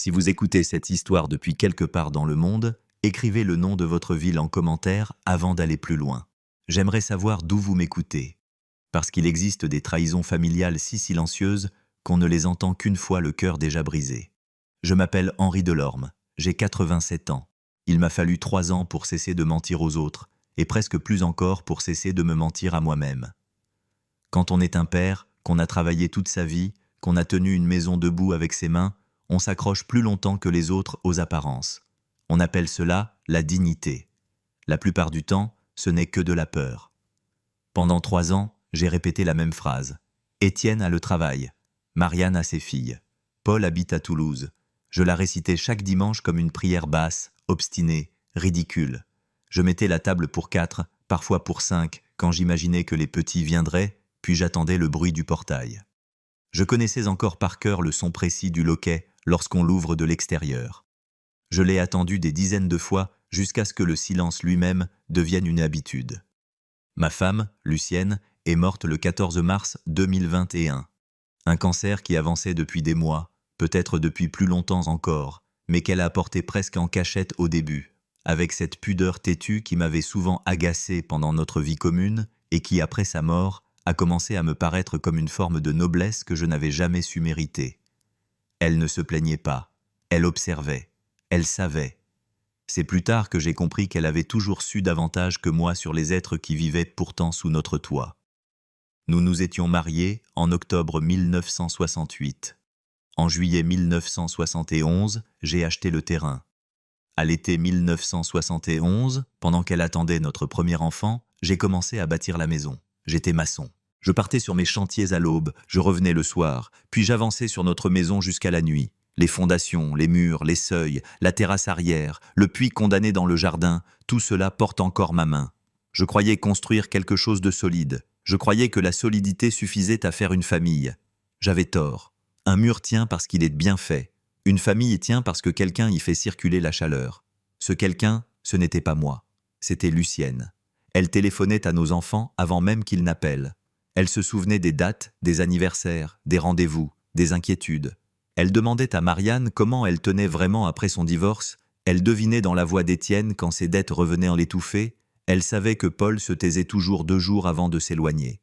Si vous écoutez cette histoire depuis quelque part dans le monde, écrivez le nom de votre ville en commentaire avant d'aller plus loin. J'aimerais savoir d'où vous m'écoutez. Parce qu'il existe des trahisons familiales si silencieuses qu'on ne les entend qu'une fois le cœur déjà brisé. Je m'appelle Henri Delorme, j'ai 87 ans. Il m'a fallu 3 ans pour cesser de mentir aux autres, et presque plus encore pour cesser de me mentir à moi-même. Quand on est un père, qu'on a travaillé toute sa vie, qu'on a tenu une maison debout avec ses mains, on s'accroche plus longtemps que les autres aux apparences. On appelle cela la dignité. La plupart du temps, ce n'est que de la peur. Pendant 3 ans, j'ai répété la même phrase. Étienne a le travail. Marianne a ses filles. Paul habite à Toulouse. Je la récitais chaque dimanche comme une prière basse, obstinée, ridicule. Je mettais la table pour 4, parfois pour 5, quand j'imaginais que les petits viendraient, puis j'attendais le bruit du portail. Je connaissais encore par cœur le son précis du loquet lorsqu'on l'ouvre de l'extérieur. Je l'ai attendu des dizaines de fois jusqu'à ce que le silence lui-même devienne une habitude. Ma femme, Lucienne, est morte le 14 mars 2021. Un cancer qui avançait depuis des mois, peut-être depuis plus longtemps encore, mais qu'elle a apporté presque en cachette au début, avec cette pudeur têtue qui m'avait souvent agacé pendant notre vie commune et qui, après sa mort, a commencé à me paraître comme une forme de noblesse que je n'avais jamais su mériter. Elle ne se plaignait pas, elle observait, elle savait. C'est plus tard que j'ai compris qu'elle avait toujours su davantage que moi sur les êtres qui vivaient pourtant sous notre toit. Nous nous étions mariés en octobre 1968. En juillet 1971, j'ai acheté le terrain. À l'été 1971, pendant qu'elle attendait notre premier enfant, j'ai commencé à bâtir la maison. J'étais maçon. Je partais sur mes chantiers à l'aube, je revenais le soir, puis j'avançais sur notre maison jusqu'à la nuit. Les fondations, les murs, les seuils, la terrasse arrière, le puits condamné dans le jardin, tout cela porte encore ma main. Je croyais construire quelque chose de solide. Je croyais que la solidité suffisait à faire une famille. J'avais tort. Un mur tient parce qu'il est bien fait. Une famille tient parce que quelqu'un y fait circuler la chaleur. Ce quelqu'un, ce n'était pas moi. C'était Lucienne. Elle téléphonait à nos enfants avant même qu'ils n'appellent. Elle se souvenait des dates, des anniversaires, des rendez-vous, des inquiétudes. Elle demandait à Marianne comment elle tenait vraiment après son divorce. Elle devinait dans la voix d'Étienne quand ses dettes revenaient en l'étouffer. Elle savait que Paul se taisait toujours 2 jours avant de s'éloigner.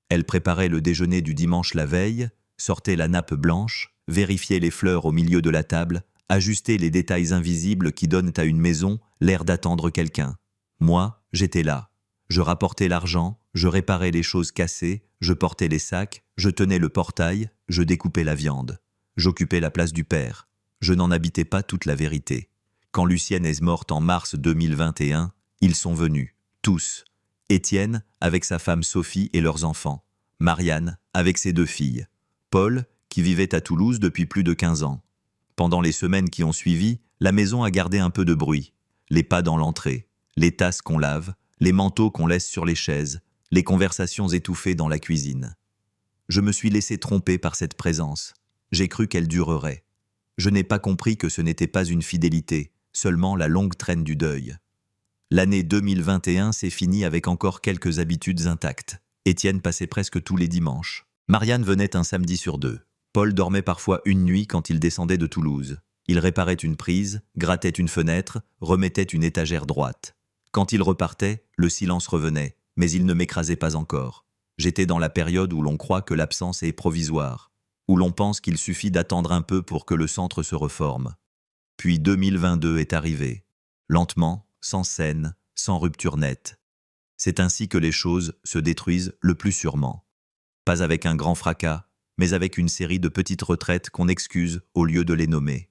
Elle préparait le déjeuner du dimanche la veille, sortait la nappe blanche, vérifiait les fleurs au milieu de la table, ajustait les détails invisibles qui donnent à une maison l'air d'attendre quelqu'un. Moi, j'étais là. Je rapportais l'argent, je réparais les choses cassées, je portais les sacs, je tenais le portail, je découpais la viande. J'occupais la place du père. Je n'en habitais pas toute la vérité. Quand Lucienne est morte en mars 2021, ils sont venus, tous. Étienne, avec sa femme Sophie et leurs enfants. Marianne, avec ses 2 filles. Paul, qui vivait à Toulouse depuis plus de 15 ans. Pendant les semaines qui ont suivi, la maison a gardé un peu de bruit. Les pas dans l'entrée, les tasses qu'on lave, les manteaux qu'on laisse sur les chaises, les conversations étouffées dans la cuisine. Je me suis laissé tromper par cette présence. J'ai cru qu'elle durerait. Je n'ai pas compris que ce n'était pas une fidélité, seulement la longue traîne du deuil. L'année 2021 s'est finie avec encore quelques habitudes intactes. Étienne passait presque tous les dimanches. Marianne venait un samedi sur 2. Paul dormait parfois une nuit quand il descendait de Toulouse. Il réparait une prise, grattait une fenêtre, remettait une étagère droite. Quand il repartait, le silence revenait, mais il ne m'écrasait pas encore. J'étais dans la période où l'on croit que l'absence est provisoire, où l'on pense qu'il suffit d'attendre un peu pour que le centre se reforme. Puis 2022 est arrivé. Lentement, sans scène, sans rupture nette. C'est ainsi que les choses se détruisent le plus sûrement. Pas avec un grand fracas, mais avec une série de petites retraites qu'on excuse au lieu de les nommer.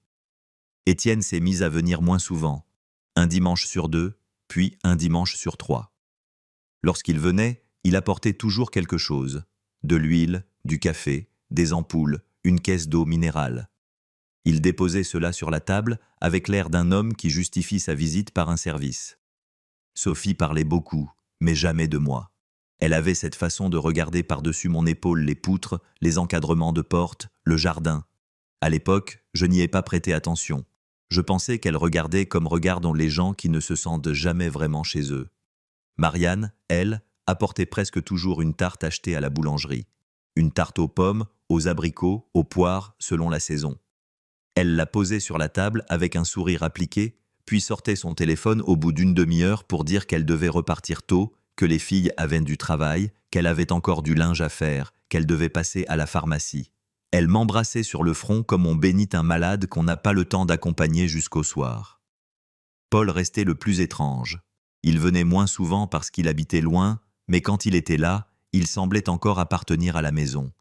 Étienne s'est mis à venir moins souvent, un dimanche sur 2, puis un dimanche sur 3. Lorsqu'il venait, il apportait toujours quelque chose. De l'huile, du café, des ampoules, une caisse d'eau minérale. Il déposait cela sur la table avec l'air d'un homme qui justifie sa visite par un service. Sophie parlait beaucoup, mais jamais de moi. Elle avait cette façon de regarder par-dessus mon épaule les poutres, les encadrements de portes, le jardin. À l'époque, je n'y ai pas prêté attention. Je pensais qu'elle regardait comme regardent les gens qui ne se sentent jamais vraiment chez eux. Marianne, elle, apportait presque toujours une tarte achetée à la boulangerie. Une tarte aux pommes, aux abricots, aux poires, selon la saison. Elle la posait sur la table avec un sourire appliqué, puis sortait son téléphone au bout d'une demi-heure pour dire qu'elle devait repartir tôt, que les filles avaient du travail, qu'elle avait encore du linge à faire, qu'elle devait passer à la pharmacie. Elle m'embrassait sur le front comme on bénit un malade qu'on n'a pas le temps d'accompagner jusqu'au soir. Paul restait le plus étrange. Il venait moins souvent parce qu'il habitait loin, mais quand il était là, il semblait encore appartenir à la maison.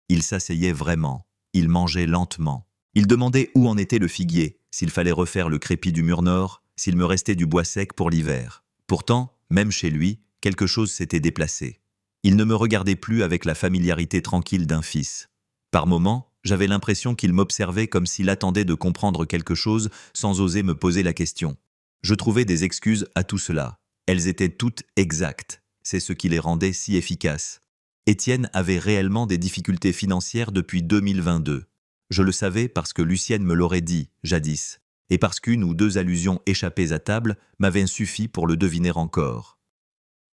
Il s'asseyait vraiment, il mangeait lentement. Il demandait où en était le figuier, s'il fallait refaire le crépi du mur nord, s'il me restait du bois sec pour l'hiver. Pourtant, même chez lui, quelque chose s'était déplacé. Il ne me regardait plus avec la familiarité tranquille d'un fils. Par moments, j'avais l'impression qu'il m'observait comme s'il attendait de comprendre quelque chose sans oser me poser la question. Je trouvais des excuses à tout cela. Elles étaient toutes exactes. C'est ce qui les rendait si efficaces. Étienne avait réellement des difficultés financières depuis 2022. Je le savais parce que Lucienne me l'aurait dit, jadis, et parce qu'une ou deux allusions échappées à table m'avaient suffi pour le deviner encore.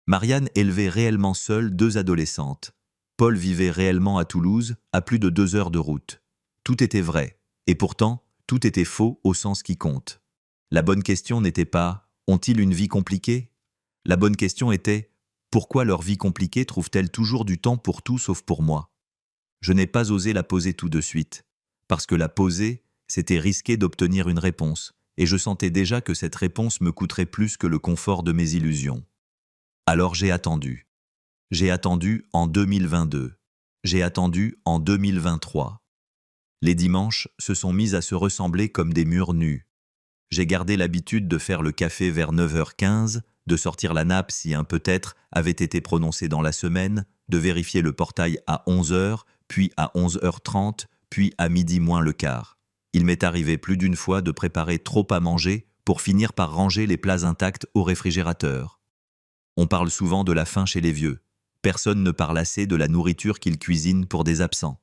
Marianne élevait réellement seule 2 adolescentes. Paul vivait réellement à Toulouse, à plus de 2 heures de route. Tout était vrai, et pourtant, tout était faux au sens qui compte. La bonne question n'était pas « ont-ils une vie compliquée ?» La bonne question était « pourquoi leur vie compliquée trouve-t-elle toujours du temps pour tout sauf pour moi ?» Je n'ai pas osé la poser tout de suite, parce que la poser, c'était risquer d'obtenir une réponse, et je sentais déjà que cette réponse me coûterait plus que le confort de mes illusions. Alors j'ai attendu. J'ai attendu en 2022. J'ai attendu en 2023. Les dimanches se sont mis à se ressembler comme des murs nus. J'ai gardé l'habitude de faire le café vers 9h15, de sortir la nappe si un peut-être avait été prononcé dans la semaine, de vérifier le portail à 11h, puis à 11h30, puis à midi moins le quart. Il m'est arrivé plus d'une fois de préparer trop à manger pour finir par ranger les plats intacts au réfrigérateur. On parle souvent de la faim chez les vieux. Personne ne parle assez de la nourriture qu'ils cuisinent pour des absents.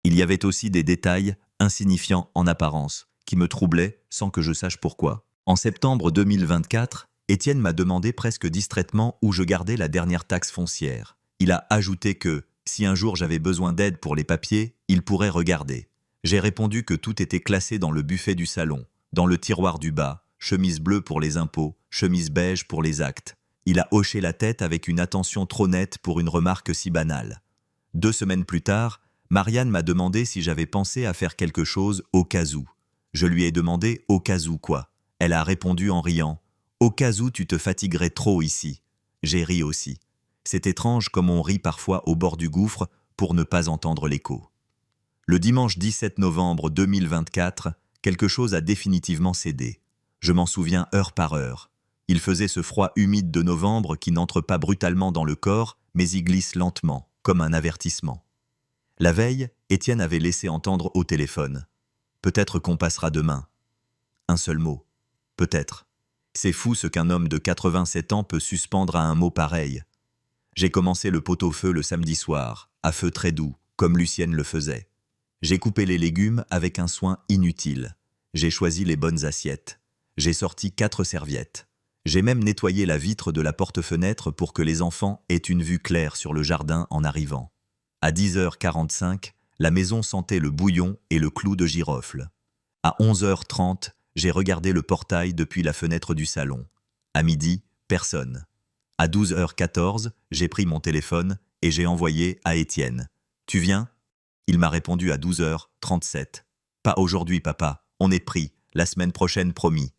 Il y avait aussi des détails, insignifiants en apparence, qui me troublaient sans que je sache pourquoi. En septembre 2024, Étienne m'a demandé presque distraitement où je gardais la dernière taxe foncière. Il a ajouté que, si un jour j'avais besoin d'aide pour les papiers, il pourrait regarder. J'ai répondu que tout était classé dans le buffet du salon, dans le tiroir du bas, chemise bleue pour les impôts, chemise beige pour les actes. Il a hoché la tête avec une attention trop nette pour une remarque si banale. 2 semaines plus tard, Marianne m'a demandé si j'avais pensé à faire quelque chose au cas où. Je lui ai demandé au cas où quoi. Elle a répondu en riant « Au cas où tu te fatiguerais trop ici ». J'ai ri aussi. C'est étrange comme on rit parfois au bord du gouffre pour ne pas entendre l'écho. Le dimanche 17 novembre 2024, quelque chose a définitivement cédé. Je m'en souviens heure par heure. Il faisait ce froid humide de novembre qui n'entre pas brutalement dans le corps, mais y glisse lentement, comme un avertissement. La veille, Étienne avait laissé entendre au téléphone. Peut-être qu'on passera demain. Un seul mot. Peut-être. C'est fou ce qu'un homme de 87 ans peut suspendre à un mot pareil. J'ai commencé le pot-au-feu le samedi soir, à feu très doux, comme Lucienne le faisait. J'ai coupé les légumes avec un soin inutile. J'ai choisi les bonnes assiettes. J'ai sorti 4 serviettes. J'ai même nettoyé la vitre de la porte-fenêtre pour que les enfants aient une vue claire sur le jardin en arrivant. À 10h45, la maison sentait le bouillon et le clou de girofle. À 11h30, j'ai regardé le portail depuis la fenêtre du salon. À midi, personne. À 12h14, j'ai pris mon téléphone et j'ai envoyé à Étienne. « Tu viens ?» Il m'a répondu à 12h37. « Pas aujourd'hui, papa. On est pris. La semaine prochaine, promis. »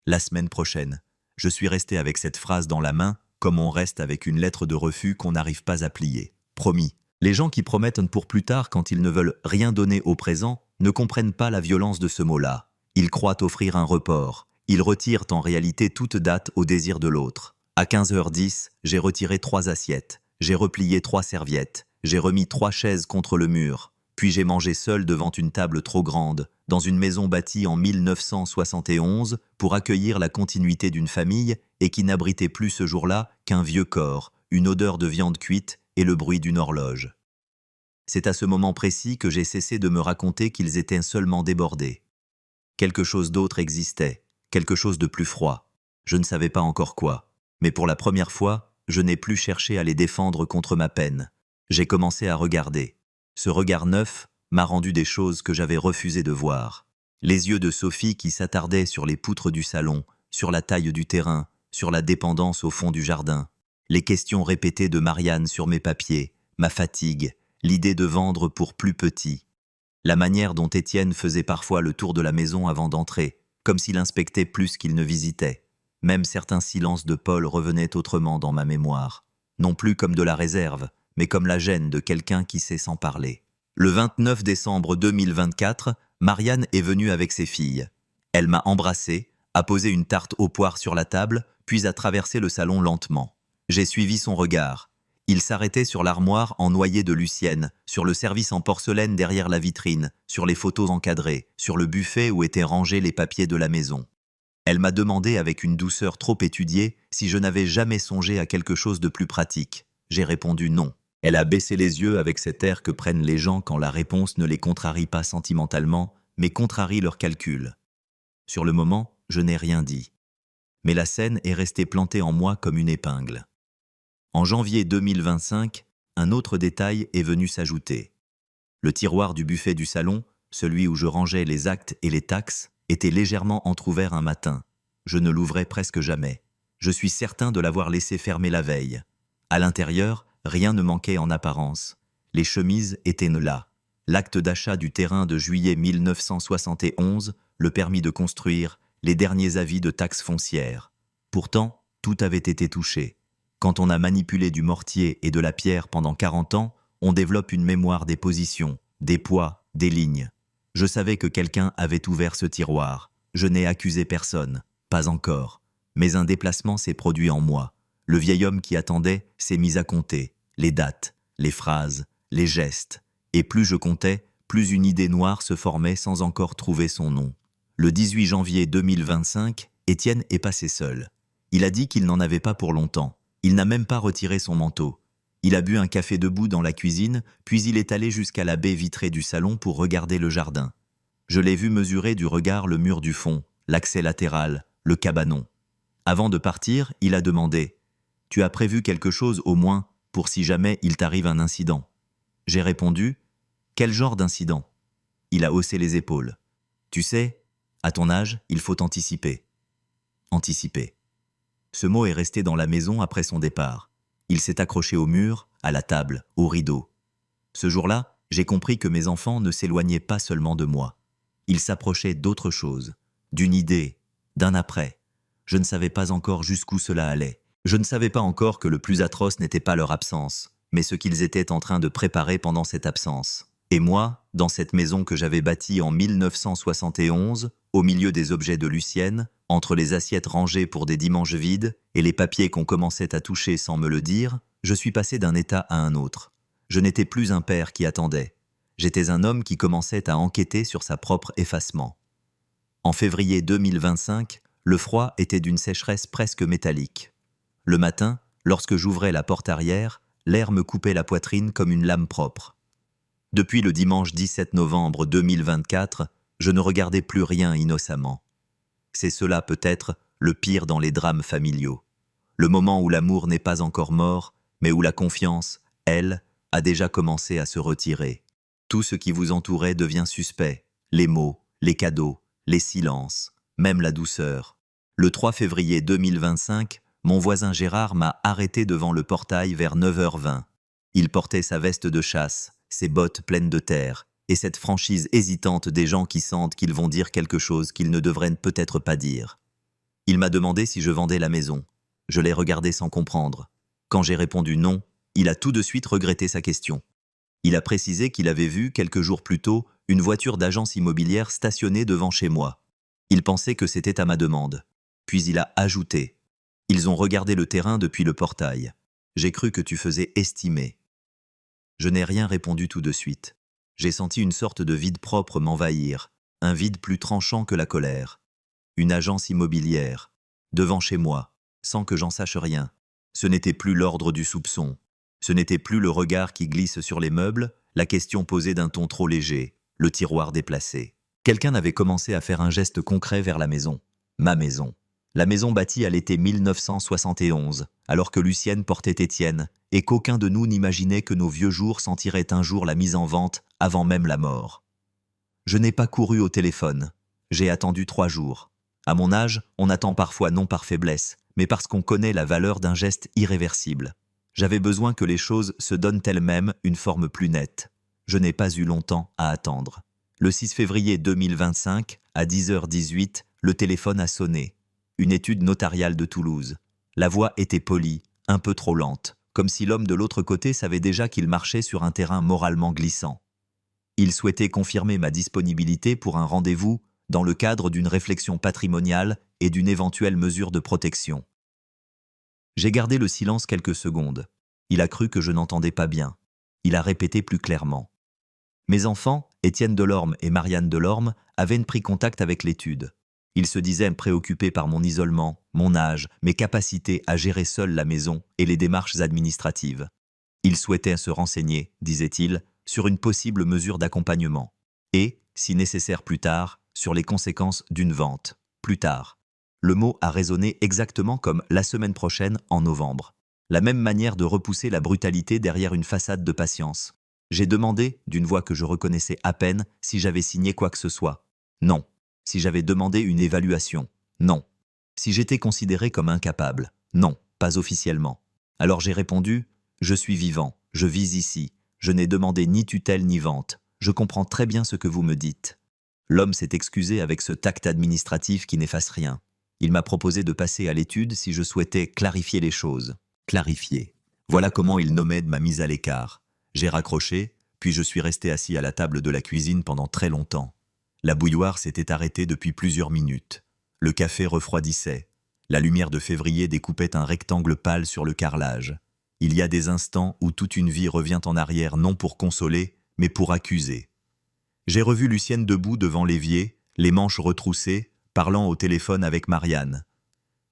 La semaine prochaine. Je suis resté avec cette phrase dans la main, comme on reste avec une lettre de refus qu'on n'arrive pas à plier. Promis. Les gens qui promettent un pour plus tard quand ils ne veulent rien donner au présent ne comprennent pas la violence de ce mot-là. Ils croient offrir un report. Ils retirent en réalité toute date au désir de l'autre. À 15h10, j'ai retiré 3 assiettes. J'ai replié 3 serviettes. J'ai remis 3 chaises contre le mur. Puis j'ai mangé seul devant une table trop grande, dans une maison bâtie en 1971 pour accueillir la continuité d'une famille et qui n'abritait plus ce jour-là qu'un vieux corps, une odeur de viande cuite et le bruit d'une horloge. C'est à ce moment précis que j'ai cessé de me raconter qu'ils étaient seulement débordés. Quelque chose d'autre existait, quelque chose de plus froid. Je ne savais pas encore quoi, mais pour la première fois, je n'ai plus cherché à les défendre contre ma peine. J'ai commencé à regarder. Ce regard neuf m'a rendu des choses que j'avais refusé de voir. Les yeux de Sophie qui s'attardaient sur les poutres du salon, sur la taille du terrain, sur la dépendance au fond du jardin. Les questions répétées de Marianne sur mes papiers, ma fatigue, l'idée de vendre pour plus petit. La manière dont Étienne faisait parfois le tour de la maison avant d'entrer, comme s'il inspectait plus qu'il ne visitait. Même certains silences de Paul revenaient autrement dans ma mémoire. Non plus comme de la réserve, mais comme la gêne de quelqu'un qui sait sans parler. Le 29 décembre 2024, Marianne est venue avec ses filles. Elle m'a embrassé, a posé une tarte aux poires sur la table, puis a traversé le salon lentement. J'ai suivi son regard. Il s'arrêtait sur l'armoire en noyer de Lucienne, sur le service en porcelaine derrière la vitrine, sur les photos encadrées, sur le buffet où étaient rangés les papiers de la maison. Elle m'a demandé avec une douceur trop étudiée si je n'avais jamais songé à quelque chose de plus pratique. J'ai répondu non. Elle a baissé les yeux avec cet air que prennent les gens quand la réponse ne les contrarie pas sentimentalement, mais contrarie leurs calculs. Sur le moment, je n'ai rien dit. Mais la scène est restée plantée en moi comme une épingle. En janvier 2025, un autre détail est venu s'ajouter. Le tiroir du buffet du salon, celui où je rangeais les actes et les taxes, était légèrement entrouvert un matin. Je ne l'ouvrais presque jamais. Je suis certain de l'avoir laissé fermer la veille. À l'intérieur, rien ne manquait en apparence. Les chemises étaient là. L'acte d'achat du terrain de juillet 1971, le permis de construire, les derniers avis de taxes foncières. Pourtant, tout avait été touché. Quand on a manipulé du mortier et de la pierre pendant 40 ans, on développe une mémoire des positions, des poids, des lignes. Je savais que quelqu'un avait ouvert ce tiroir. Je n'ai accusé personne, pas encore. Mais un déplacement s'est produit en moi. Le vieil homme qui attendait s'est mis à compter. Les dates, les phrases, les gestes. Et plus je comptais, plus une idée noire se formait sans encore trouver son nom. Le 18 janvier 2025, Étienne est passé seul. Il a dit qu'il n'en avait pas pour longtemps. Il n'a même pas retiré son manteau. Il a bu un café debout dans la cuisine, puis il est allé jusqu'à la baie vitrée du salon pour regarder le jardin. Je l'ai vu mesurer du regard le mur du fond, l'accès latéral, le cabanon. Avant de partir, il a demandé « Tu as prévu quelque chose au moins pour si jamais il t'arrive un incident ?» J'ai répondu « Quel genre d'incident ?» Il a haussé les épaules. « Tu sais, à ton âge, il faut anticiper. » Anticiper. Ce mot est resté dans la maison après son départ. Il s'est accroché au mur, à la table, au rideau. Ce jour-là, j'ai compris que mes enfants ne s'éloignaient pas seulement de moi. Ils s'approchaient d'autre chose, d'une idée, d'un après. Je ne savais pas encore jusqu'où cela allait. Je ne savais pas encore que le plus atroce n'était pas leur absence, mais ce qu'ils étaient en train de préparer pendant cette absence. Et moi, dans cette maison que j'avais bâtie en 1971, au milieu des objets de Lucienne, entre les assiettes rangées pour des dimanches vides et les papiers qu'on commençait à toucher sans me le dire, je suis passé d'un état à un autre. Je n'étais plus un père qui attendait. J'étais un homme qui commençait à enquêter sur sa propre effacement. En février 2025, le froid était d'une sécheresse presque métallique. Le matin, lorsque j'ouvrais la porte arrière, l'air me coupait la poitrine comme une lame propre. Depuis le dimanche 17 novembre 2024, je ne regardais plus rien innocemment. C'est cela peut-être le pire dans les drames familiaux. Le moment où l'amour n'est pas encore mort, mais où la confiance, elle, a déjà commencé à se retirer. Tout ce qui vous entourait devient suspect, les mots, les cadeaux, les silences, même la douceur. Le 3 février 2025, mon voisin Gérard m'a arrêté devant le portail vers 9h20. Il portait sa veste de chasse, ses bottes pleines de terre, et cette franchise hésitante des gens qui sentent qu'ils vont dire quelque chose qu'ils ne devraient peut-être pas dire. Il m'a demandé si je vendais la maison. Je l'ai regardé sans comprendre. Quand j'ai répondu non, il a tout de suite regretté sa question. Il a précisé qu'il avait vu, quelques jours plus tôt, une voiture d'agence immobilière stationnée devant chez moi. Il pensait que c'était à ma demande. Puis il a ajouté « Ils ont regardé le terrain depuis le portail. J'ai cru que tu faisais estimer. » Je n'ai rien répondu tout de suite. J'ai senti une sorte de vide propre m'envahir, un vide plus tranchant que la colère. Une agence immobilière, devant chez moi, sans que j'en sache rien. Ce n'était plus l'ordre du soupçon. Ce n'était plus le regard qui glisse sur les meubles, la question posée d'un ton trop léger, le tiroir déplacé. Quelqu'un avait commencé à faire un geste concret vers la maison. Ma maison. La maison bâtie à l'été 1971, alors que Lucienne portait Étienne, et qu'aucun de nous n'imaginait que nos vieux jours sentiraient un jour la mise en vente avant même la mort. Je n'ai pas couru au téléphone. J'ai attendu 3 jours. À mon âge, on attend parfois non par faiblesse, mais parce qu'on connaît la valeur d'un geste irréversible. J'avais besoin que les choses se donnent elles-mêmes une forme plus nette. Je n'ai pas eu longtemps à attendre. Le 6 février 2025, à 10h18, le téléphone a sonné. Une étude notariale de Toulouse. La voix était polie, un peu trop lente, comme si l'homme de l'autre côté savait déjà qu'il marchait sur un terrain moralement glissant. Il souhaitait confirmer ma disponibilité pour un rendez-vous dans le cadre d'une réflexion patrimoniale et d'une éventuelle mesure de protection. J'ai gardé le silence quelques secondes. Il a cru que je n'entendais pas bien. Il a répété plus clairement. Mes enfants, Étienne Delorme et Marianne Delorme, avaient pris contact avec l'étude. Ils se disaient préoccupés par mon isolement, mon âge, mes capacités à gérer seul la maison et les démarches administratives. Ils souhaitaient se renseigner, disait-il, sur une possible mesure d'accompagnement. Et, si nécessaire plus tard, sur les conséquences d'une vente. Plus tard. Le mot a résonné exactement comme la semaine prochaine en novembre. La même manière de repousser la brutalité derrière une façade de patience. J'ai demandé, d'une voix que je reconnaissais à peine, si j'avais signé quoi que ce soit. Non. Si j'avais demandé une évaluation. Non. Si j'étais considéré comme incapable. Non, pas officiellement. Alors j'ai répondu, je suis vivant, je vis ici, je n'ai demandé ni tutelle ni vente. Je comprends très bien ce que vous me dites. L'homme s'est excusé avec ce tact administratif qui n'efface rien. Il m'a proposé de passer à l'étude si je souhaitais clarifier les choses. Clarifier. Voilà comment il nommait ma mise à l'écart. J'ai raccroché, puis je suis resté assis à la table de la cuisine pendant très longtemps. La bouilloire s'était arrêtée depuis plusieurs minutes. Le café refroidissait. La lumière de février découpait un rectangle pâle sur le carrelage. Il y a des instants où toute une vie revient en arrière non pour consoler, mais pour accuser. J'ai revu Lucienne debout devant l'évier, les manches retroussées, parlant au téléphone avec Marianne.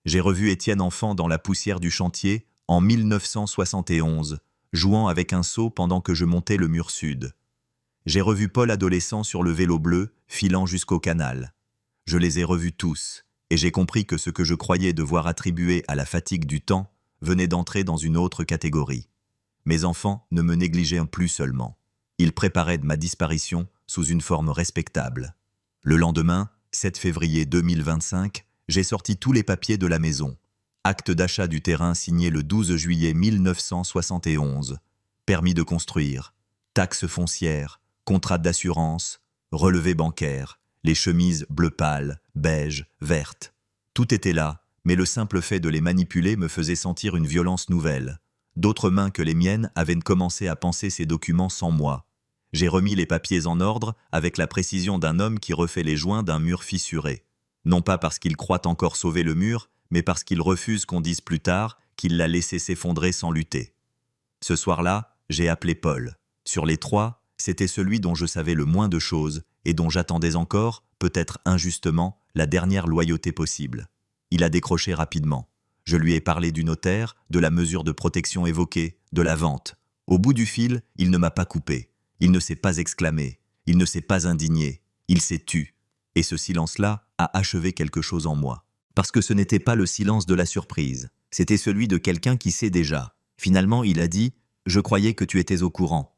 J'ai revu Étienne enfant dans la poussière du chantier, en 1971, jouant avec un seau pendant que je montais le mur sud. J'ai revu Paul adolescent sur le vélo bleu, filant jusqu'au canal. Je les ai revus tous, et j'ai compris que ce que je croyais devoir attribuer à la fatigue du temps venait d'entrer dans une autre catégorie. Mes enfants ne me négligeaient plus seulement. Ils préparaient de ma disparition sous une forme respectable. Le lendemain, 7 février 2025, j'ai sorti tous les papiers de la maison. Acte d'achat du terrain signé le 12 juillet 1971. Permis de construire, taxe foncière, contrat d'assurance, relevé bancaire, les chemises bleu pâle, beige, verte. Tout était là, mais le simple fait de les manipuler me faisait sentir une violence nouvelle. D'autres mains que les miennes avaient commencé à penser ces documents sans moi. J'ai remis les papiers en ordre avec la précision d'un homme qui refait les joints d'un mur fissuré. Non pas parce qu'il croit encore sauver le mur, mais parce qu'il refuse qu'on dise plus tard qu'il l'a laissé s'effondrer sans lutter. Ce soir-là, j'ai appelé Paul. Sur les 3, c'était celui dont je savais le moins de choses et dont j'attendais encore, peut-être injustement, la dernière loyauté possible. Il a décroché rapidement. Je lui ai parlé du notaire, de la mesure de protection évoquée, de la vente. Au bout du fil, il ne m'a pas coupé. Il ne s'est pas exclamé. Il ne s'est pas indigné. Il s'est tu. Et ce silence-là a achevé quelque chose en moi. Parce que ce n'était pas le silence de la surprise. C'était celui de quelqu'un qui sait déjà. Finalement, il a dit « Je croyais que tu étais au courant ».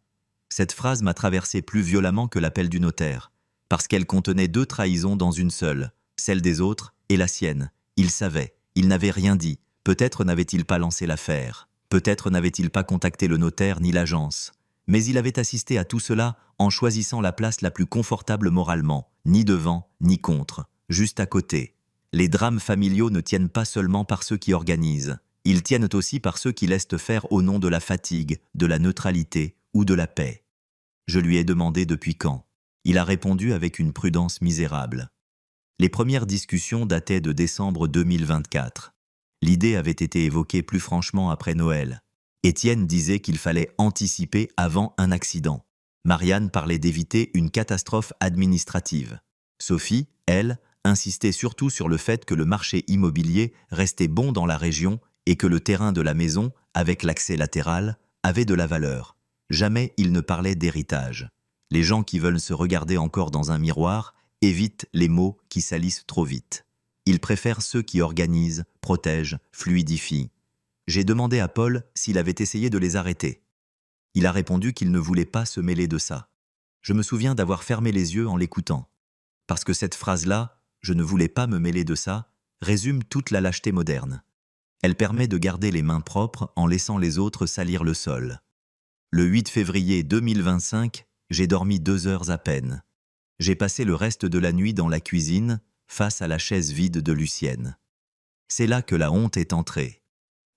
Cette phrase m'a traversé plus violemment que l'appel du notaire. Parce qu'elle contenait 2 trahisons dans une seule. Celle des autres et la sienne. Il savait. Il n'avait rien dit. Peut-être n'avait-il pas lancé l'affaire. Peut-être n'avait-il pas contacté le notaire ni l'agence. Mais il avait assisté à tout cela en choisissant la place la plus confortable moralement, ni devant, ni contre, juste à côté. Les drames familiaux ne tiennent pas seulement par ceux qui organisent. Ils tiennent aussi par ceux qui laissent faire au nom de la fatigue, de la neutralité ou de la paix. Je lui ai demandé depuis quand. Il a répondu avec une prudence misérable. Les premières discussions dataient de décembre 2024. L'idée avait été évoquée plus franchement après Noël. Étienne disait qu'il fallait anticiper avant un accident. Marianne parlait d'éviter une catastrophe administrative. Sophie, elle, insistait surtout sur le fait que le marché immobilier restait bon dans la région et que le terrain de la maison, avec l'accès latéral, avait de la valeur. Jamais il ne parlait d'héritage. Les gens qui veulent se regarder encore dans un miroir évitent les mots qui salissent trop vite. Ils préfèrent ceux qui organisent, protègent, fluidifient. J'ai demandé à Paul s'il avait essayé de les arrêter. Il a répondu qu'il ne voulait pas se mêler de ça. Je me souviens d'avoir fermé les yeux en l'écoutant. Parce que cette phrase-là, je ne voulais pas me mêler de ça, résume toute la lâcheté moderne. Elle permet de garder les mains propres en laissant les autres salir le sol. Le 8 février 2025, j'ai dormi 2 heures à peine. J'ai passé le reste de la nuit dans la cuisine, face à la chaise vide de Lucienne. C'est là que la honte est entrée.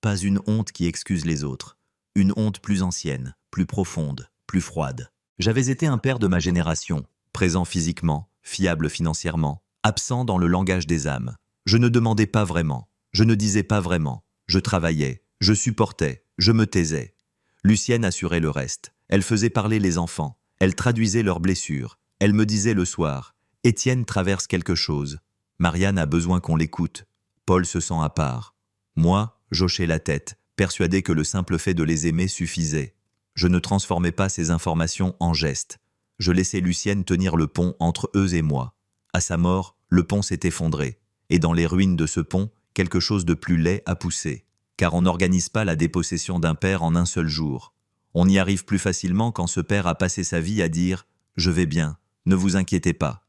Pas une honte qui excuse les autres. Une honte plus ancienne, plus profonde, plus froide. J'avais été un père de ma génération, présent physiquement, fiable financièrement, absent dans le langage des âmes. Je ne demandais pas vraiment, je ne disais pas vraiment. Je travaillais, je supportais, je me taisais. Lucienne assurait le reste. Elle faisait parler les enfants, elle traduisait leurs blessures. Elle me disait le soir, « Étienne traverse quelque chose. Marianne a besoin qu'on l'écoute. Paul se sent à part. » Moi, j'hochais la tête, persuadé que le simple fait de les aimer suffisait. Je ne transformais pas ces informations en gestes. Je laissais Lucienne tenir le pont entre eux et moi. À sa mort, le pont s'est effondré. Et dans les ruines de ce pont, quelque chose de plus laid a poussé. Car on n'organise pas la dépossession d'un père en un seul jour. On y arrive plus facilement quand ce père a passé sa vie à dire « Je vais bien, ne vous inquiétez pas ».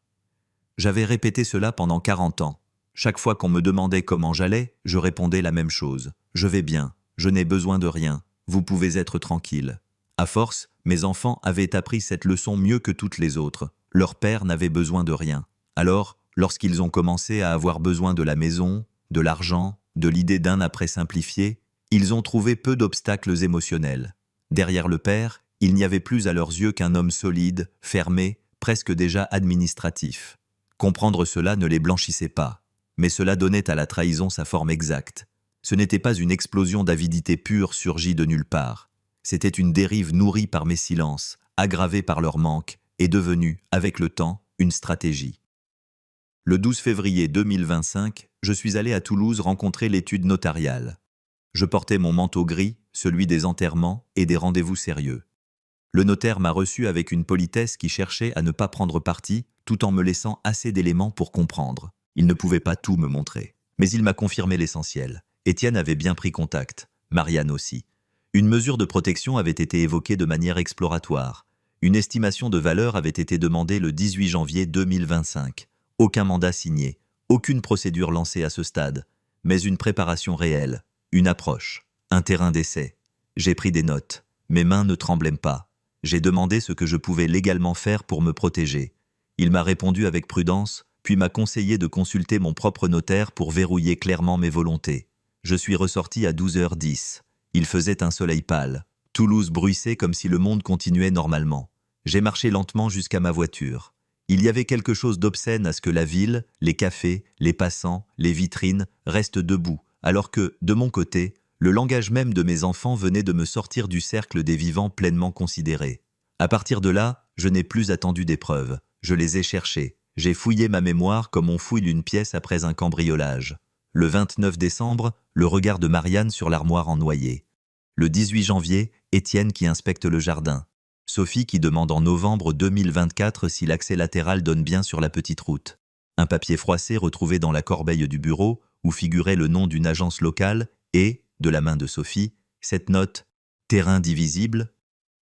J'avais répété cela pendant 40 ans. Chaque fois qu'on me demandait comment j'allais, je répondais la même chose. « Je vais bien, je n'ai besoin de rien, vous pouvez être tranquille ». À force, mes enfants avaient appris cette leçon mieux que toutes les autres. Leur père n'avait besoin de rien. Alors, lorsqu'ils ont commencé à avoir besoin de la maison, de l'argent, de l'idée d'un après simplifié, ils ont trouvé peu d'obstacles émotionnels. Derrière le père, il n'y avait plus à leurs yeux qu'un homme solide, fermé, presque déjà administratif. Comprendre cela ne les blanchissait pas, mais cela donnait à la trahison sa forme exacte. Ce n'était pas une explosion d'avidité pure surgie de nulle part. C'était une dérive nourrie par mes silences, aggravée par leur manque, et devenue, avec le temps, une stratégie. Le 12 février 2025, je suis allé à Toulouse rencontrer l'étude notariale. Je portais mon manteau gris, celui des enterrements et des rendez-vous sérieux. Le notaire m'a reçu avec une politesse qui cherchait à ne pas prendre parti, tout en me laissant assez d'éléments pour comprendre. Il ne pouvait pas tout me montrer. Mais il m'a confirmé l'essentiel. Étienne avait bien pris contact, Marianne aussi. Une mesure de protection avait été évoquée de manière exploratoire. Une estimation de valeur avait été demandée le 18 janvier 2025. Aucun mandat signé, aucune procédure lancée à ce stade, mais une préparation réelle, une approche, un terrain d'essai. J'ai pris des notes. Mes mains ne tremblaient pas. J'ai demandé ce que je pouvais légalement faire pour me protéger. Il m'a répondu avec prudence, puis m'a conseillé de consulter mon propre notaire pour verrouiller clairement mes volontés. Je suis ressorti à 12h10. Il faisait un soleil pâle. Toulouse bruissait comme si le monde continuait normalement. J'ai marché lentement jusqu'à ma voiture. Il y avait quelque chose d'obscène à ce que la ville, les cafés, les passants, les vitrines restent debout, alors que, de mon côté, le langage même de mes enfants venait de me sortir du cercle des vivants pleinement considérés. À partir de là, je n'ai plus attendu des preuves. Je les ai cherchées. J'ai fouillé ma mémoire comme on fouille une pièce après un cambriolage. Le 29 décembre, le regard de Marianne sur l'armoire en noyer. Le 18 janvier, Étienne qui inspecte le jardin. Sophie qui demande en novembre 2024 si l'accès latéral donne bien sur la petite route. Un papier froissé retrouvé dans la corbeille du bureau, où figurait le nom d'une agence locale et, de la main de Sophie, cette note « Terrain divisible ».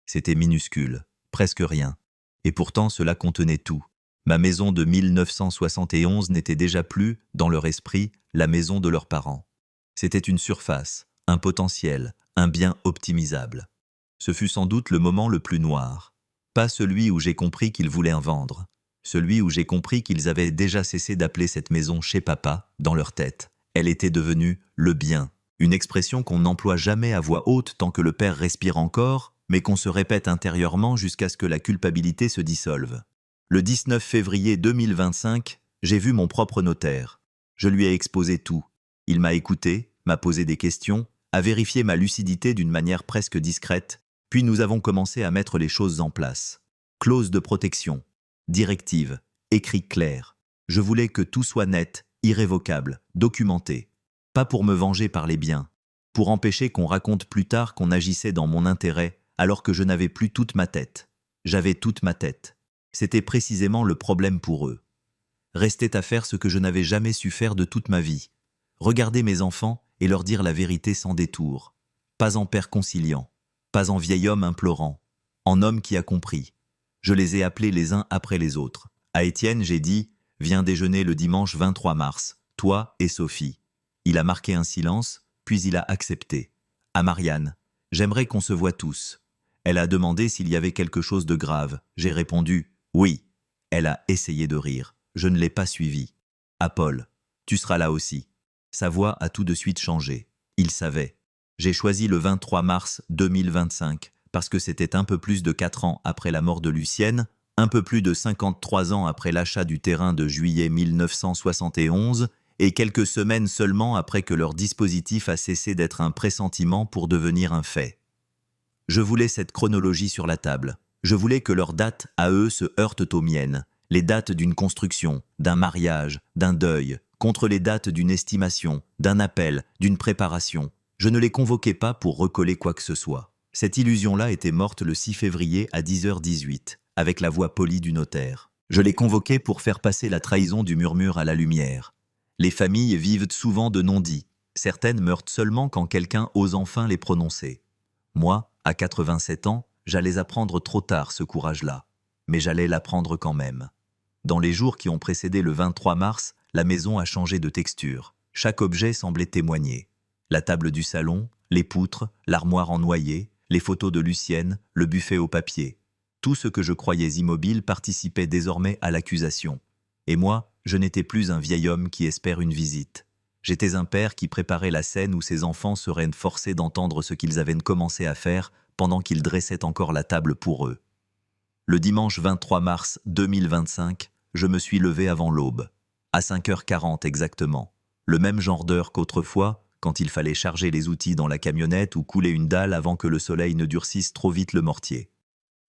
C'était minuscule, presque rien. Et pourtant cela contenait tout. Ma maison de 1971 n'était déjà plus, dans leur esprit, la maison de leurs parents. C'était une surface, un potentiel, un bien optimisable. Ce fut sans doute le moment le plus noir. Pas celui où j'ai compris qu'ils voulaient en vendre. Celui où j'ai compris qu'ils avaient déjà cessé d'appeler cette maison chez papa, dans leur tête. Elle était devenue le bien. Une expression qu'on n'emploie jamais à voix haute tant que le père respire encore, mais qu'on se répète intérieurement jusqu'à ce que la culpabilité se dissolve. Le 19 février 2025, j'ai vu mon propre notaire. Je lui ai exposé tout. Il m'a écouté, m'a posé des questions, a vérifié ma lucidité d'une manière presque discrète, puis nous avons commencé à mettre les choses en place. Clause de protection, directive, écrit clair. Je voulais que tout soit net, irrévocable, documenté. Pas pour me venger par les biens, pour empêcher qu'on raconte plus tard qu'on agissait dans mon intérêt alors que je n'avais plus toute ma tête. J'avais toute ma tête. C'était précisément le problème pour eux. Restait à faire ce que je n'avais jamais su faire de toute ma vie. Regarder mes enfants et leur dire la vérité sans détour. Pas en père conciliant, pas en vieil homme implorant, en homme qui a compris. Je les ai appelés les uns après les autres. À Étienne, j'ai dit « Viens déjeuner le dimanche 23 mars, toi et Sophie. Il a marqué un silence, puis il a accepté. À Marianne, j'aimerais qu'on se voie tous. Elle a demandé s'il y avait quelque chose de grave. J'ai répondu, oui. Elle a essayé de rire. Je ne l'ai pas suivi. À Paul, tu seras là aussi. Sa voix a tout de suite changé. Il savait. J'ai choisi le 23 mars 2025 parce que c'était un peu plus de 4 ans après la mort de Lucienne, un peu plus de 53 ans après l'achat du terrain de juillet 1971 et quelques semaines seulement après que leur dispositif a cessé d'être un pressentiment pour devenir un fait. Je voulais cette chronologie sur la table. Je voulais que leurs dates à eux se heurtent aux miennes, les dates d'une construction, d'un mariage, d'un deuil, contre les dates d'une estimation, d'un appel, d'une préparation. Je ne les convoquais pas pour recoller quoi que ce soit. Cette illusion-là était morte le 6 février à 10h18, avec la voix polie du notaire. Je les convoquais pour faire passer la trahison du murmure à la lumière. Les familles vivent souvent de non-dits. Certaines meurent seulement quand quelqu'un ose enfin les prononcer. Moi, à 87 ans, j'allais apprendre trop tard ce courage-là. Mais j'allais l'apprendre quand même. Dans les jours qui ont précédé le 23 mars, la maison a changé de texture. Chaque objet semblait témoigner. La table du salon, les poutres, l'armoire en noyer, les photos de Lucienne, le buffet au papier. Tout ce que je croyais immobile participait désormais à l'accusation. Et moi, je n'étais plus un vieil homme qui espère une visite. J'étais un père qui préparait la scène où ses enfants seraient forcés d'entendre ce qu'ils avaient commencé à faire pendant qu'ils dressaient encore la table pour eux. Le dimanche 23 mars 2025, je me suis levé avant l'aube, à 5h40 exactement, le même genre d'heure qu'autrefois, quand il fallait charger les outils dans la camionnette ou couler une dalle avant que le soleil ne durcisse trop vite le mortier.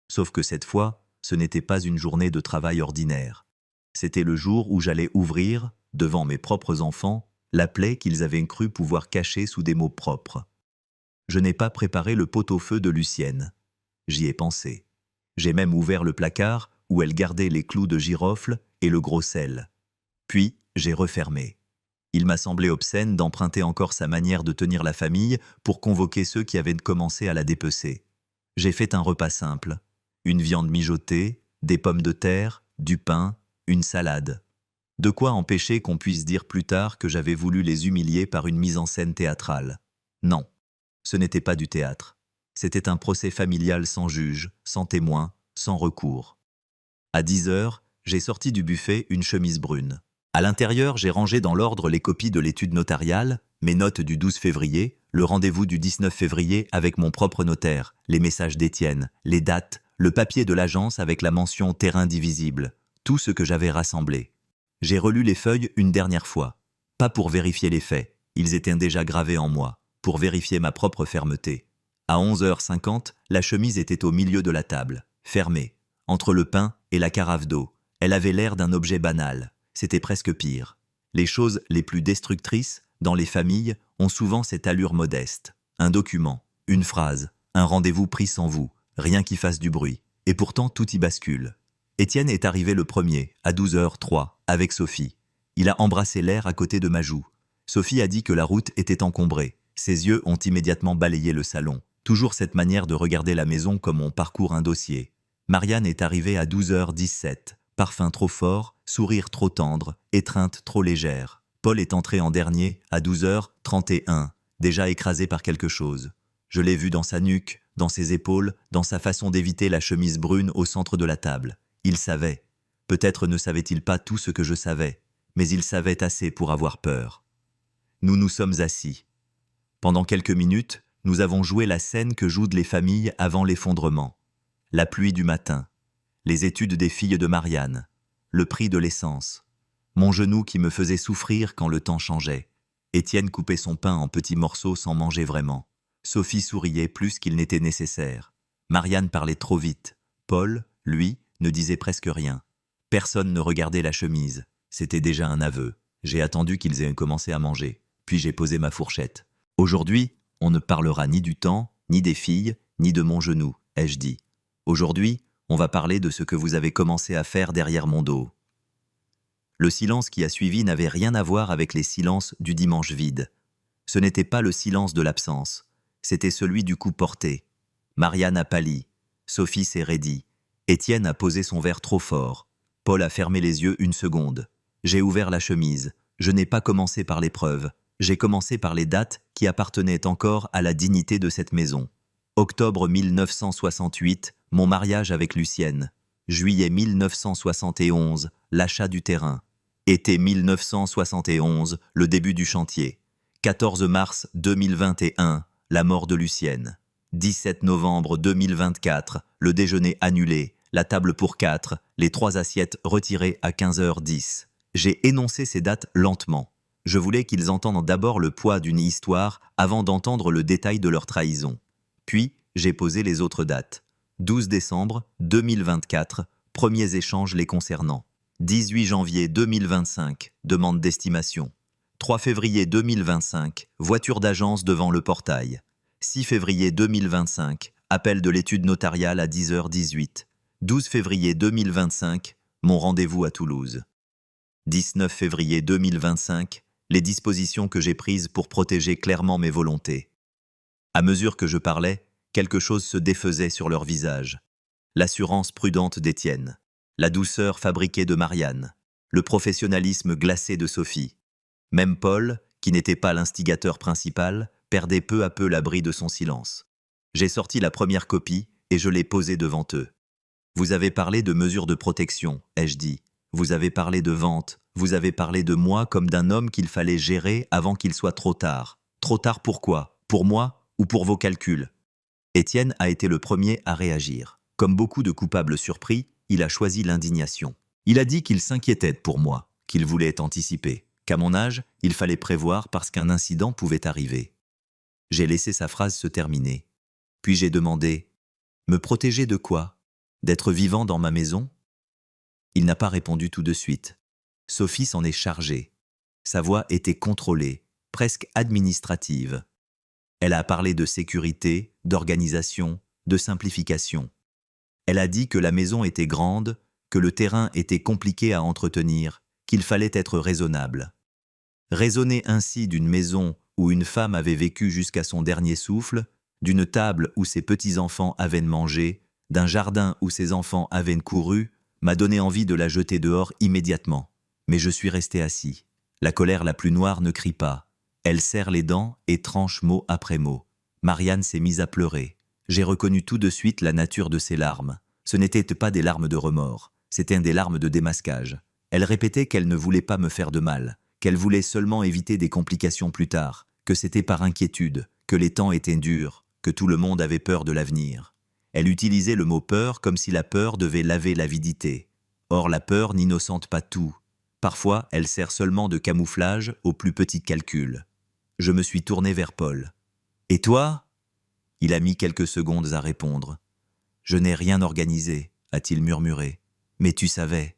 Sauf que cette fois, ce n'était pas une journée de travail ordinaire. C'était le jour où j'allais ouvrir, devant mes propres enfants, la plaie qu'ils avaient cru pouvoir cacher sous des mots propres. Je n'ai pas préparé le pot-au-feu de Lucienne. J'y ai pensé. J'ai même ouvert le placard où elle gardait les clous de girofle et le gros sel. Puis, j'ai refermé. Il m'a semblé obscène d'emprunter encore sa manière de tenir la famille pour convoquer ceux qui avaient commencé à la dépecer. J'ai fait un repas simple. Une viande mijotée, des pommes de terre, du pain, une salade. De quoi empêcher qu'on puisse dire plus tard que j'avais voulu les humilier par une mise en scène théâtrale. Non, ce n'était pas du théâtre. C'était un procès familial sans juge, sans témoin, sans recours. À 10h, j'ai sorti du buffet une chemise brune. À l'intérieur, j'ai rangé dans l'ordre les copies de l'étude notariale, mes notes du 12 février, le rendez-vous du 19 février avec mon propre notaire, les messages d'Étienne, les dates, le papier de l'agence avec la mention terrain divisible, tout ce que j'avais rassemblé. J'ai relu les feuilles une dernière fois, pas pour vérifier les faits, ils étaient déjà gravés en moi, pour vérifier ma propre fermeté. À 11h50, la chemise était au milieu de la table, fermée, entre le pain et la carafe d'eau. Elle avait l'air d'un objet banal, c'était presque pire. Les choses les plus destructrices, dans les familles, ont souvent cette allure modeste. Un document, une phrase, un rendez-vous pris sans vous, rien qui fasse du bruit. Et pourtant, tout y bascule. Étienne est arrivé le premier, à 12h03, avec Sophie. Il a embrassé l'air à côté de ma joue. Sophie a dit que la route était encombrée. Ses yeux ont immédiatement balayé le salon. Toujours cette manière de regarder la maison comme on parcourt un dossier. Marianne est arrivée à 12h17. Parfum trop fort, sourire trop tendre, étreinte trop légère. Paul est entré en dernier, à 12h31, déjà écrasé par quelque chose. Je l'ai vu dans sa nuque, dans ses épaules, dans sa façon d'éviter la chemise brune au centre de la table. Il savait. Peut-être ne savait-il pas tout ce que je savais, mais il savait assez pour avoir peur. Nous nous sommes assis. Pendant quelques minutes, nous avons joué la scène que jouent les familles avant l'effondrement. La pluie du matin, les études des filles de Marianne, le prix de l'essence, mon genou qui me faisait souffrir quand le temps changeait. Étienne coupait son pain en petits morceaux sans manger vraiment. Sophie souriait plus qu'il n'était nécessaire. Marianne parlait trop vite. Paul, lui, ne disait presque rien. Personne ne regardait la chemise. C'était déjà un aveu. J'ai attendu qu'ils aient commencé à manger. Puis j'ai posé ma fourchette. Aujourd'hui, on ne parlera ni du temps, ni des filles, ni de mon genou, ai-je dit. Aujourd'hui, on va parler de ce que vous avez commencé à faire derrière mon dos. Le silence qui a suivi n'avait rien à voir avec les silences du dimanche vide. Ce n'était pas le silence de l'absence, c'était celui du coup porté. Marianne a pâli, Sophie s'est raidie, Étienne a posé son verre trop fort, Paul a fermé les yeux une seconde. J'ai ouvert la chemise. Je n'ai pas commencé par l'épreuve. J'ai commencé par les dates qui appartenaient encore à la dignité de cette maison. Octobre 1968, mon mariage avec Lucienne. Juillet 1971, l'achat du terrain. Été 1971, le début du chantier. 14 mars 2021, la mort de Lucienne. 17 novembre 2024, le déjeuner annulé, la table pour 4, les 3 assiettes retirées à 15h10. J'ai énoncé ces dates lentement. Je voulais qu'ils entendent d'abord le poids d'une histoire avant d'entendre le détail de leur trahison. Puis, j'ai posé les autres dates. 12 décembre 2024, premiers échanges les concernant. 18 janvier 2025, demande d'estimation. 3 février 2025, voiture d'agence devant le portail. 6 février 2025, appel de l'étude notariale à 10h18. 12 février 2025, mon rendez-vous à Toulouse. 19 février 2025, les dispositions que j'ai prises pour protéger clairement mes volontés. À mesure que je parlais, quelque chose se défaisait sur leur visage. L'assurance prudente d'Étienne, la douceur fabriquée de Marianne, le professionnalisme glacé de Sophie. Même Paul, qui n'était pas l'instigateur principal, perdait peu à peu l'abri de son silence. J'ai sorti la première copie et je l'ai posée devant eux. Vous avez parlé de mesures de protection, ai-je dit. Vous avez parlé de vente, vous avez parlé de moi comme d'un homme qu'il fallait gérer avant qu'il soit trop tard. Trop tard pourquoi? Pour moi ou pour vos calculs? Étienne a été le premier à réagir. Comme beaucoup de coupables surpris, il a choisi l'indignation. Il a dit qu'il s'inquiétait pour moi, qu'il voulait anticiper, qu'à mon âge, il fallait prévoir parce qu'un incident pouvait arriver. J'ai laissé sa phrase se terminer. Puis j'ai demandé « Me protéger de quoi? D'être vivant dans ma maison ?» Il n'a pas répondu tout de suite. Sophie s'en est chargée. Sa voix était contrôlée, presque administrative. Elle a parlé de sécurité, d'organisation, de simplification. Elle a dit que la maison était grande, que le terrain était compliqué à entretenir, qu'il fallait être raisonnable. Raisonner ainsi d'une maison où une femme avait vécu jusqu'à son dernier souffle, d'une table où ses petits-enfants avaient mangé, d'un jardin où ses enfants avaient couru, m'a donné envie de la jeter dehors immédiatement. Mais je suis resté assis. La colère la plus noire ne crie pas. Elle serre les dents et tranche mot après mot. Marianne s'est mise à pleurer. J'ai reconnu tout de suite la nature de ses larmes. Ce n'étaient pas des larmes de remords, c'étaient des larmes de démasquage. Elle répétait qu'elle ne voulait pas me faire de mal, qu'elle voulait seulement éviter des complications plus tard, que c'était par inquiétude, que les temps étaient durs, que tout le monde avait peur de l'avenir. Elle utilisait le mot peur comme si la peur devait laver l'avidité. Or la peur n'innocente pas tout. Parfois, elle sert seulement de camouflage aux plus petits calculs. Je me suis tourné vers Paul. « Et toi ?» Il a mis quelques secondes à répondre. « Je n'ai rien organisé, a-t-il murmuré. Mais tu savais. »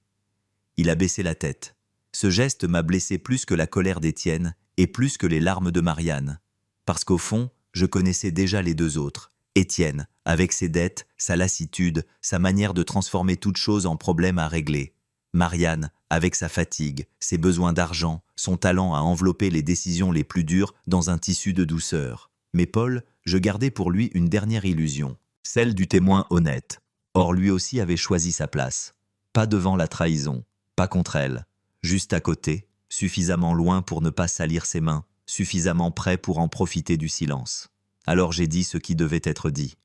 Il a baissé la tête. Ce geste m'a blessé plus que la colère d'Étienne et plus que les larmes de Marianne. Parce qu'au fond, je connaissais déjà les deux autres. Étienne, avec ses dettes, sa lassitude, sa manière de transformer toute chose en problème à régler. Marianne, avec sa fatigue, ses besoins d'argent, son talent à envelopper les décisions les plus dures dans un tissu de douceur. Mais Paul, je gardais pour lui une dernière illusion, celle du témoin honnête. Or lui aussi avait choisi sa place. Pas devant la trahison, pas contre elle, juste à côté, suffisamment loin pour ne pas salir ses mains, suffisamment près pour en profiter du silence. Alors j'ai dit ce qui devait être dit.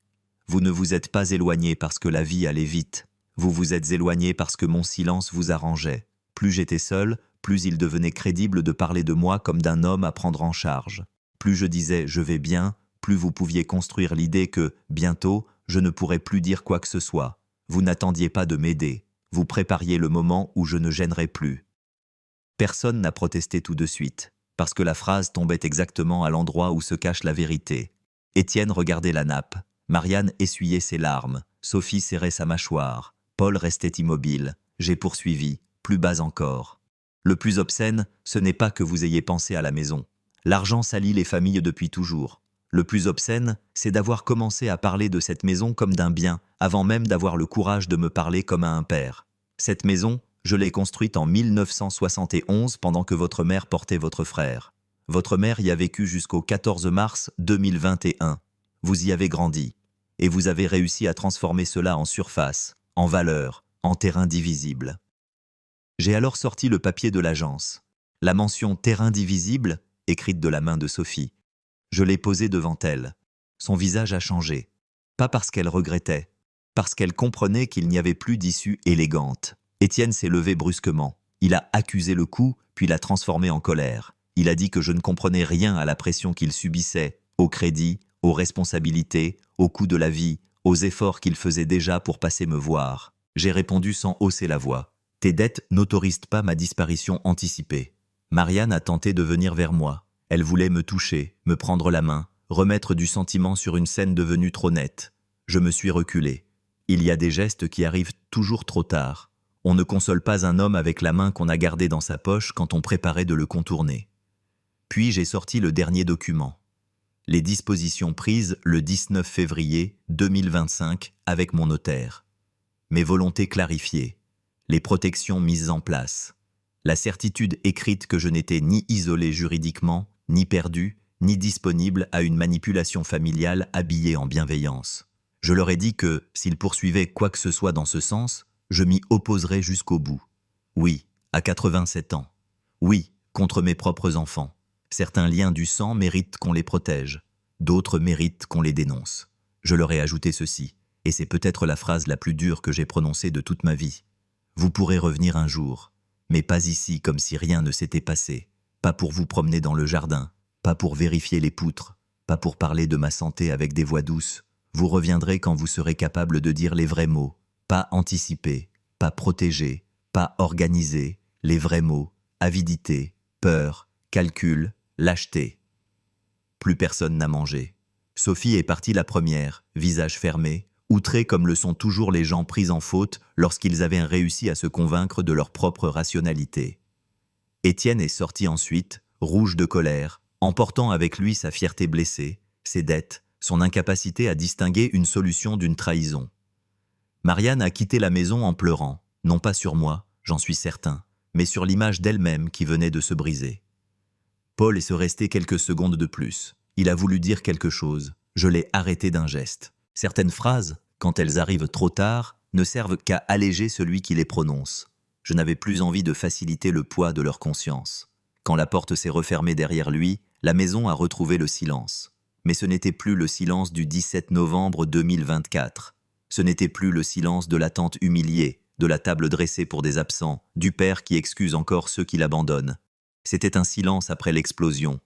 Vous ne vous êtes pas éloigné parce que la vie allait vite. Vous vous êtes éloigné parce que mon silence vous arrangeait. Plus j'étais seul, plus il devenait crédible de parler de moi comme d'un homme à prendre en charge. Plus je disais « je vais bien », plus vous pouviez construire l'idée que, bientôt, je ne pourrais plus dire quoi que ce soit. Vous n'attendiez pas de m'aider. Vous prépariez le moment où je ne gênerais plus. Personne n'a protesté tout de suite, parce que la phrase tombait exactement à l'endroit où se cache la vérité. Étienne regardait la nappe. Marianne essuyait ses larmes. Sophie serrait sa mâchoire. Paul restait immobile. J'ai poursuivi, plus bas encore. Le plus obscène, ce n'est pas que vous ayez pensé à la maison. L'argent salit les familles depuis toujours. Le plus obscène, c'est d'avoir commencé à parler de cette maison comme d'un bien, avant même d'avoir le courage de me parler comme à un père. Cette maison, je l'ai construite en 1971 pendant que votre mère portait votre frère. Votre mère y a vécu jusqu'au 14 mars 2021. Vous y avez grandi. Et vous avez réussi à transformer cela en surface, en valeur, en terrain divisible. J'ai alors sorti le papier de l'agence. La mention « terrain divisible » écrite de la main de Sophie. Je l'ai posée devant elle. Son visage a changé. Pas parce qu'elle regrettait, parce qu'elle comprenait qu'il n'y avait plus d'issue élégante. Étienne s'est levé brusquement. Il a accusé le coup, puis l'a transformé en colère. Il a dit que je ne comprenais rien à la pression qu'il subissait, au crédit, aux responsabilités, au coût de la vie, aux efforts qu'il faisait déjà pour passer me voir. J'ai répondu sans hausser la voix. Tes dettes n'autorisent pas ma disparition anticipée. Marianne a tenté de venir vers moi. Elle voulait me toucher, me prendre la main, remettre du sentiment sur une scène devenue trop nette. Je me suis reculé. Il y a des gestes qui arrivent toujours trop tard. On ne console pas un homme avec la main qu'on a gardée dans sa poche quand on préparait de le contourner. Puis j'ai sorti le dernier document. Les dispositions prises le 19 février 2025 avec mon notaire. Mes volontés clarifiées. Les protections mises en place. La certitude écrite que je n'étais ni isolé juridiquement, ni perdu, ni disponible à une manipulation familiale habillée en bienveillance. Je leur ai dit que, s'ils poursuivaient quoi que ce soit dans ce sens, je m'y opposerais jusqu'au bout. Oui, à 87 ans. Oui, contre mes propres enfants. Certains liens du sang méritent qu'on les protège. D'autres méritent qu'on les dénonce. Je leur ai ajouté ceci, et c'est peut-être la phrase la plus dure que j'ai prononcée de toute ma vie. Vous pourrez revenir un jour, mais pas ici comme si rien ne s'était passé. Pas pour vous promener dans le jardin, pas pour vérifier les poutres, pas pour parler de ma santé avec des voix douces. Vous reviendrez quand vous serez capable de dire les vrais mots. Pas anticipé, pas protégé, pas organisé, les vrais mots, avidité, peur, calcul, lâcheté. Plus personne n'a mangé. Sophie est partie la première, visage fermé, outrée comme le sont toujours les gens pris en faute lorsqu'ils avaient réussi à se convaincre de leur propre rationalité. Étienne est sorti ensuite, rouge de colère, emportant avec lui sa fierté blessée, ses dettes, son incapacité à distinguer une solution d'une trahison. Marianne a quitté la maison en pleurant, non pas sur moi, j'en suis certain, mais sur l'image d'elle-même qui venait de se briser. Paul est resté quelques secondes de plus. Il a voulu dire quelque chose. Je l'ai arrêté d'un geste. Certaines phrases, quand elles arrivent trop tard, ne servent qu'à alléger celui qui les prononce. Je n'avais plus envie de faciliter le poids de leur conscience. Quand la porte s'est refermée derrière lui, la maison a retrouvé le silence. Mais ce n'était plus le silence du 17 novembre 2024. Ce n'était plus le silence de la tante humiliée, de la table dressée pour des absents, du père qui excuse encore ceux qui l'abandonnent. C'était un silence après l'explosion.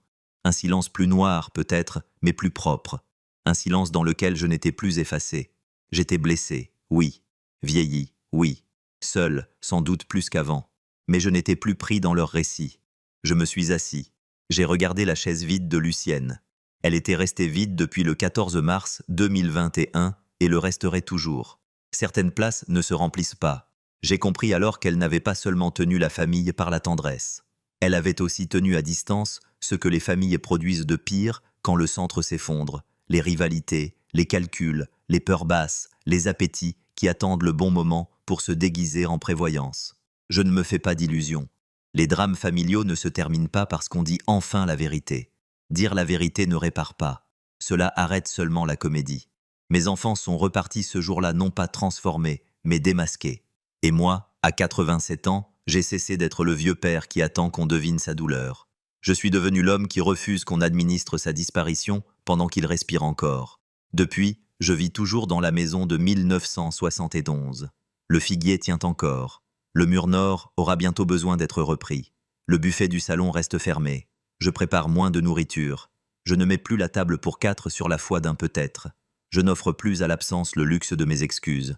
Un silence plus noir peut-être, mais plus propre. Un silence dans lequel je n'étais plus effacé. J'étais blessé, oui. Vieilli, oui. Seul, sans doute plus qu'avant. Mais je n'étais plus pris dans leur récit. Je me suis assis. J'ai regardé la chaise vide de Lucienne. Elle était restée vide depuis le 14 mars 2021 et le resterait toujours. Certaines places ne se remplissent pas. J'ai compris alors qu'elle n'avait pas seulement tenu la famille par la tendresse. Elle avait aussi tenu à distance ce que les familles produisent de pire quand le centre s'effondre, les rivalités, les calculs, les peurs basses, les appétits qui attendent le bon moment pour se déguiser en prévoyance. Je ne me fais pas d'illusions. Les drames familiaux ne se terminent pas parce qu'on dit enfin la vérité. Dire la vérité ne répare pas. Cela arrête seulement la comédie. Mes enfants sont repartis ce jour-là non pas transformés, mais démasqués. Et moi, à 87 ans, j'ai cessé d'être le vieux père qui attend qu'on devine sa douleur. Je suis devenu l'homme qui refuse qu'on administre sa disparition pendant qu'il respire encore. Depuis, je vis toujours dans la maison de 1971. Le figuier tient encore. Le mur nord aura bientôt besoin d'être repris. Le buffet du salon reste fermé. Je prépare moins de nourriture. Je ne mets plus la table pour 4 sur la foi d'un peut-être. Je n'offre plus à l'absence le luxe de mes excuses.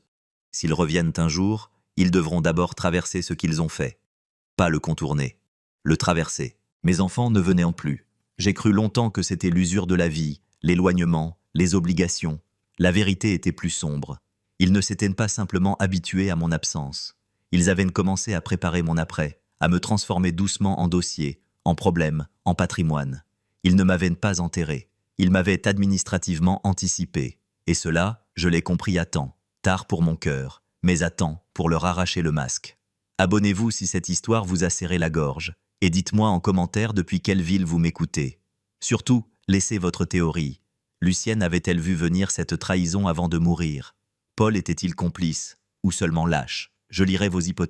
S'ils reviennent un jour, ils devront d'abord traverser ce qu'ils ont fait. Pas le contourner. Le traverser. Mes enfants ne venaient plus. J'ai cru longtemps que c'était l'usure de la vie, l'éloignement, les obligations. La vérité était plus sombre. Ils ne s'étaient pas simplement habitués à mon absence. Ils avaient commencé à préparer mon après, à me transformer doucement en dossier, en problème, en patrimoine. Ils ne m'avaient pas enterré. Ils m'avaient administrativement anticipé. Et cela, je l'ai compris à temps. Tard pour mon cœur, mais à temps pour leur arracher le masque. Abonnez-vous si cette histoire vous a serré la gorge. Et dites-moi en commentaire depuis quelle ville vous m'écoutez. Surtout, laissez votre théorie. Lucienne avait-elle vu venir cette trahison avant de mourir? Paul était-il complice? Ou seulement lâche? Je lirai vos hypothèses.